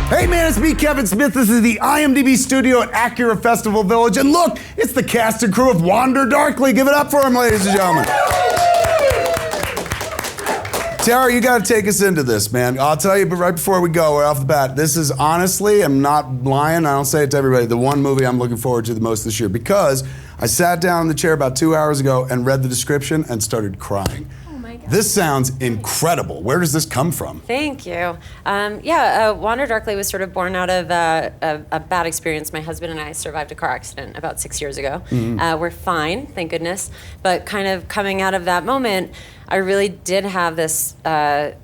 Hey man, it's me, Kevin Smith. This is the IMDb studio at Acura Festival Village. And look, it's the cast and crew of Wander Darkly. Give it up for them, ladies and gentlemen. Tara, you gotta take us into this, man. I'll tell you, but right before we go, right off the bat, this is honestly, I'm not lying, I don't say it to everybody, the one movie I'm looking forward to the most this year, because I sat down in the chair about 2 hours ago and read the description and started crying. This sounds incredible. Where does this come from? Thank you. Wander Darkly was sort of born out of a bad experience. My husband and I survived a car accident about 6 years ago. We're fine, thank goodness. But kind of coming out of that moment, I really did have this kind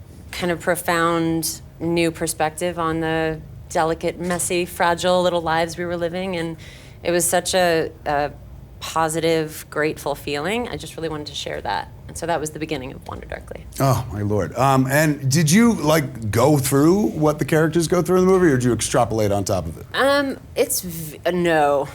of profound new perspective on the delicate, messy, fragile little lives we were living. And it was such a positive, grateful feeling. I just really wanted to share that. And so that was the beginning of Wander Darkly. Oh, my Lord. And did you, like, go through what the characters go through in the movie, or did you extrapolate on top of it? No.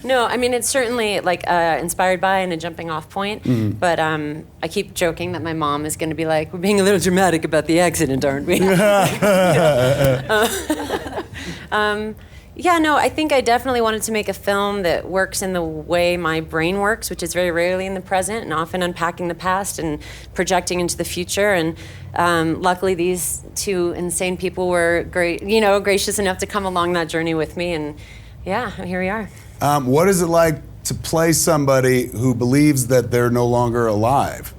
No, I mean, it's certainly, like, inspired by and a jumping off point. But I keep joking that my mom is going to be like, we're being a little dramatic about the accident, aren't we? Yeah, no, I think I definitely wanted to make a film that works in the way my brain works, which is very rarely in the present and often unpacking the past and projecting into the future. And luckily, these two insane people were gracious enough to come along that journey with me. And yeah, here we are. What is it like to play somebody who believes that they're no longer alive?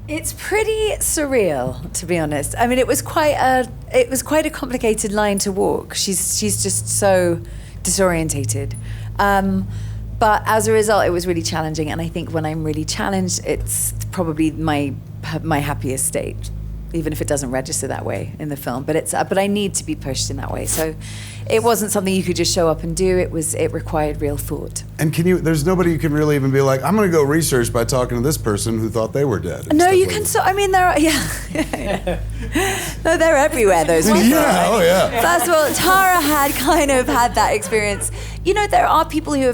It's pretty surreal, to be honest. I mean, it was quite a complicated line to walk. She's just so disorientated. But as a result, it was really challenging. And I think when I'm really challenged, it's probably my happiest state, even if it doesn't register that way in the film. But I need to be pushed in that way. So it wasn't something you could just show up and do. It required real thought. And there's nobody you can really even be like, I'm going to go research by talking to this person who thought they were dead. No, you can. I mean, there are, yeah. No, they're everywhere, those people. Yeah, oh yeah. First of all, Tara had that experience. You know, there are people who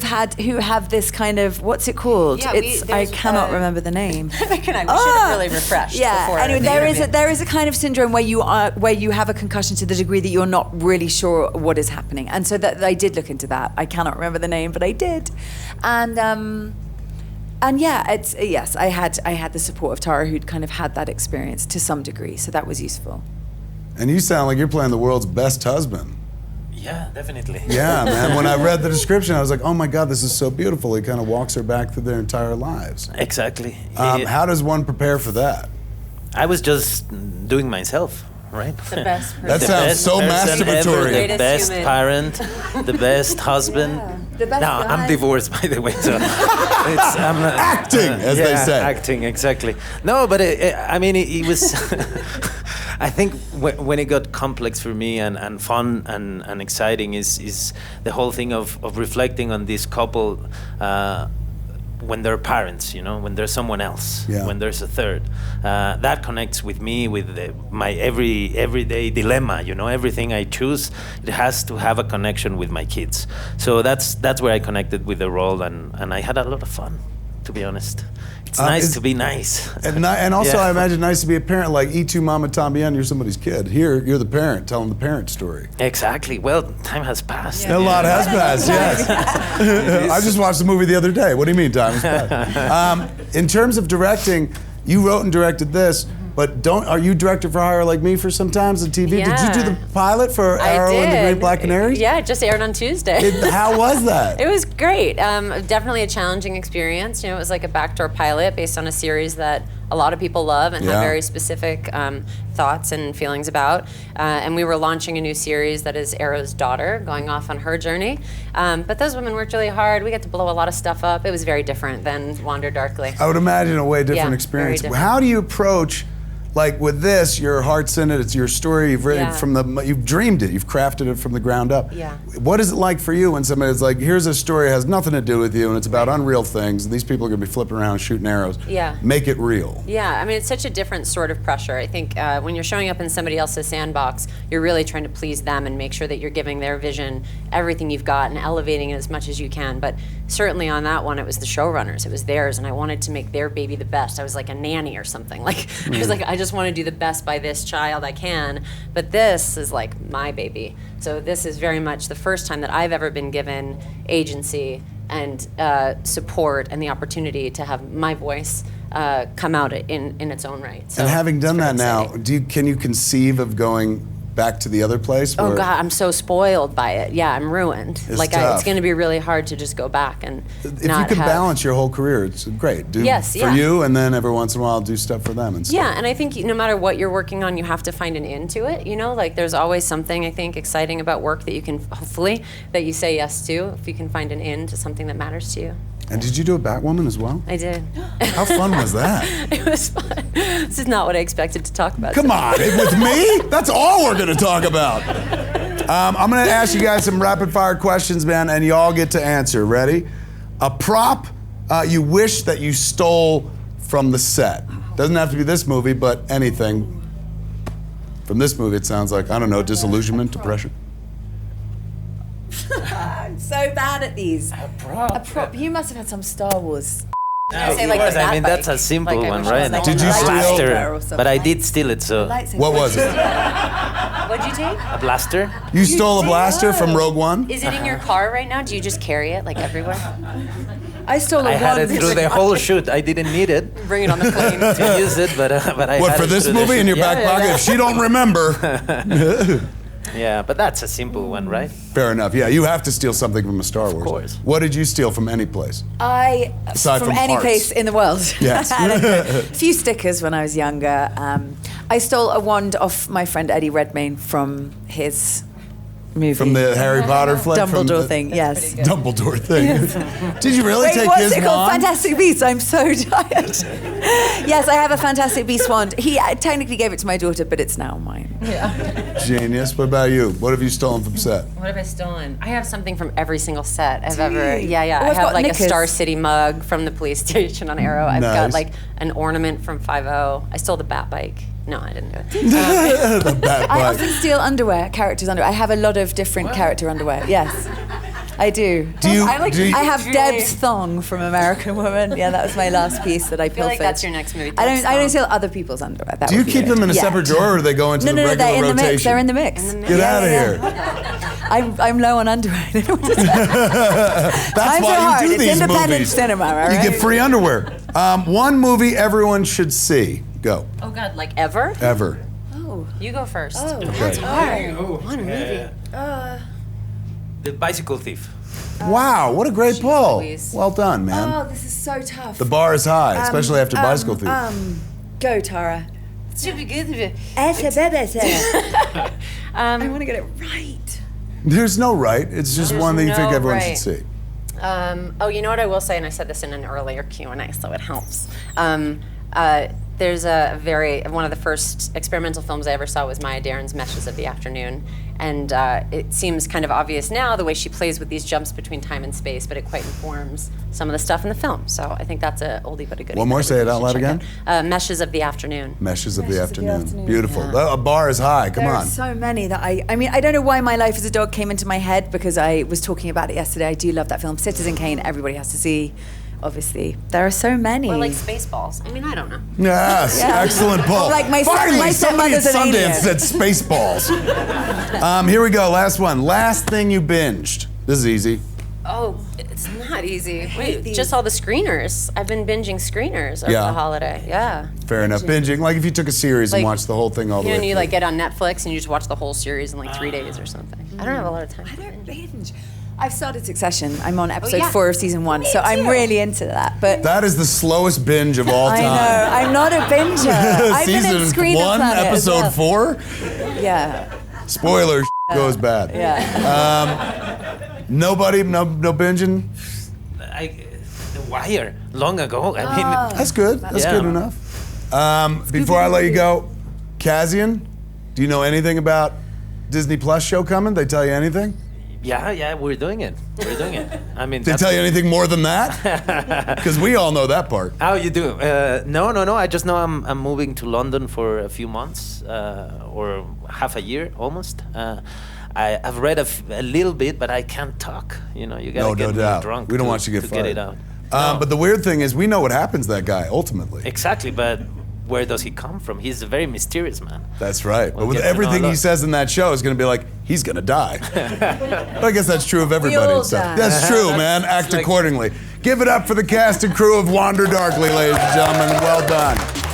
have this kind of, what's it called? Yeah, I cannot remember the name. We should have really refreshed. Yeah. Before Anyway, there is a kind of syndrome where you have a concussion to the degree that you're not really sure what is happening, and so that I did look into that. I cannot remember the name, but I did, and yeah, yes, I had the support of Tara, who'd kind of had that experience to some degree, so that was useful. And you sound like you're playing the world's best husband. Yeah, definitely. Yeah, man. When I read the description, I was like, oh my God, this is so beautiful. He kind of walks her back through their entire lives. Exactly. How does one prepare for that? I was just doing myself, right? The best person. That sounds so masturbatory. The best parent, the best husband. Yeah, the best now, guy. I'm divorced, by the way, so I'm not, acting, as they say. Acting, exactly. No, but it was... I think when it got complex for me and fun and exciting is the whole thing of reflecting on this couple when they're parents, when there's someone else, when there's a third. That connects with me, with my everyday dilemma, everything I choose, it has to have a connection with my kids. So that's where I connected with the role, and I had a lot of fun, to be honest. It's nice to be nice. And also, I imagine nice to be a parent, like E2 Mama Tambien, you're somebody's kid. Here, you're the parent telling the parent story. Exactly. Well, time has passed. A lot has passed, yes. I just watched the movie the other day. What do you mean time has passed? In terms of directing, you wrote and directed this, but are you director for hire like me for sometimes on TV? Yeah. Did you do the pilot for Arrow and the Great Black Canary? Yeah, it just aired on Tuesday. How was that? It was great. Definitely a challenging experience. It was like a backdoor pilot based on a series that a lot of people love and have very specific thoughts and feelings about. And we were launching a new series that is Arrow's daughter, going off on her journey. But those women worked really hard. We got to blow a lot of stuff up. It was very different than Wander Darkly. I would imagine a way different experience. Very different. How do you approach, like with this, your heart's in it, it's your story, you've written you've dreamed it, you've crafted it from the ground up. Yeah. What is it like for you when somebody's like, here's a story, it has nothing to do with you, and it's about unreal things, and these people are gonna be flipping around shooting arrows. Yeah. Make it real. Yeah, I mean, it's such a different sort of pressure. I think when you're showing up in somebody else's sandbox, you're really trying to please them and make sure that you're giving their vision everything you've got and elevating it as much as you can. But certainly on that one, it was the showrunners. It was theirs, and I wanted to make their baby the best. I was like a nanny or something. Like I was like, I just want to do the best by this child I can. But this is like my baby. So this is very much the first time that I've ever been given agency and support and the opportunity to have my voice come out in its own right. So and having done that it's now, exciting. can you conceive of going back to the other place? Oh where- God, I'm so spoiled by it. Yeah, I'm ruined. It's Like tough. it's going to be really hard to just go back and If not you can have. balance your whole career, it's great. Do Yes, for yeah. you, and then every once in a while do stuff for them and stuff. Yeah, and I think no matter what you're working on, you have to find an end to it. You know, like there's always something I think exciting about work that you can hopefully that you say yes to if you can find an end to something that matters to you. And did you do a Batwoman as well? I did. How fun was that? It was fun. This is not what I expected to talk about. Come on, with me? That's all we're going to talk about. I'm going to ask you guys some rapid fire questions, man, and you all get to answer. Ready? A prop you wish that you stole from the set. Doesn't have to be this movie, but anything. From this movie, it sounds like, I don't know, disillusionment, depression. I'm so bad at these. A prop. You must have had some Star Wars. I say, Of like, course, the I mean, bat that's bike. a simple Like, I one, wish I right? was, like, Did you a steal- Blaster Blaster, or something. but I did steal it, so Lightsaber. What was it? What'd you take? a blaster. You stole a blaster from Rogue One? Is it in your car right now? Do you just carry it like everywhere? I stole a I had it wand. through the whole shoot. I didn't need it Bring it on the plane. to use it, but I What, had for it this through the movie shoot. in your Yeah, back yeah, pocket? yeah. If she don't remember. Yeah, but that's a simple one, right? Fair enough. Yeah, you have to steal something from a Star Wars. course. What did you steal from any place? Aside From from any arts. place in the world. Yes. I don't know. A few stickers when I was younger. I stole a wand off my friend Eddie Redmayne from his movie. From the Harry Potter flick? from Dumbledore the thing, yes. Dumbledore thing. Did you really Wait, take what's his it called? wand? Fantastic Beasts. I'm so tired. Yes, I have a Fantastic Beast wand. He technically gave it to my daughter, but it's now mine. Genius. What about you? What have you stolen from set? What have I stolen? I have something from every single set I've Do ever. you? Yeah, yeah. Oh, I I've have got like knickers. a Star City mug from the police station on Arrow. I've Nice. got like an ornament from 5-0. I stole the bat bike. No, I didn't do it. The bat I bike. often steal underwear, characters' underwear. I have a lot of different character underwear. Yes, I do. Do you? I like do you I have Really? Deb's thong from American Woman. Yeah, that was my last piece that I feel like pilfered. that's your next movie, I Deb's don't thong. steal other people's underwear. That do you would be keep it. them in a Yeah. separate drawer, or do they go into No, the no, no. regular They're in the rotation? mix. They're in the mix. Get out of Yeah, here. yeah. I'm low on underwear. That's Times why are hard. you do It's these independent movies. cinema, all You right? get free underwear. One movie everyone should see. Go. Oh God, like ever? Ever. You go first. Oh, Okay. What a movie. The Bicycle Thief. Wow, what a great pull. Louise. Well done, man. Oh, this is so tough. The bar is high, especially after Bicycle Thief. Go, Tara. Should be good. I want to get it right. There's no right. It's just There's one that you think no everyone right. should see. Oh, you know what I will say, and I said this in an earlier Q&A, so it helps. There's one of the first experimental films I ever saw was Maya Daren's Meshes of the Afternoon. And it seems kind of obvious now the way she plays with these jumps between time and space, but it quite informs some of the stuff in the film. So I think that's a oldie but a goodie. One more, that say it out everybody loud should check out. Meshes of the Afternoon. Meshes of the Meshes of the Afternoon. Afternoon. Beautiful. A bar is high. Come There on. are so many that I mean, I don't know why My Life as a Dog came into my head because I was talking about it yesterday. I do love that film. Citizen Kane, everybody has to see, obviously. There are so many. Or like Spaceballs. I mean, I don't know. Yes, Yeah. excellent pull. Like my Finally, somebody at stepmother's an Sundance alien. said Spaceballs. Here we go. Last one. Last thing you binged. This is easy. Oh, it's not easy. hate Wait, these. just all the screeners. I've been binging screeners over Yeah. the holiday. Yeah. Fair enough. Binging, like if you took a series and Like, watched the whole thing all the You way know, you through. like get on Netflix and you just watch the whole series in like 3 days or something. I don't have a lot of time. I don't binge. I've started Succession. I'm on episode yeah. 4 of season 1, Me so I'm too. really into that. But That is the slowest binge of all I time. know I'm not a binger. I've been in Season Screener 1, Planet as episode well. 4. Yeah, Spoiler, goes bad. yeah. Nobody, no binging. The Wire, long ago. I mean, That's good. That's Yeah. good enough. Before I let you go, Kazian, do you know anything about Disney Plus show coming? They tell you anything? yeah, we're doing it. We're doing it. I mean, They tell you anything more than that? Because we all know that part. Oh, you do? No. I just know I'm moving to London for a few months or half a year almost. I've read a little bit, but I can't talk. You know, you gotta get me drunk. We don't to, want you to get fired. get it out. But the weird thing is, we know what happens to that guy ultimately. Exactly, but where does he come from? He's a very mysterious man. That's right. We'll but with get to know everything a he lot. says in that show is going to be like, he's going to die. But I guess that's true of everybody. all and stuff. die. That's true, man. Act like- accordingly. Give it up for the cast and crew of Wander Darkly, ladies and gentlemen. Well done.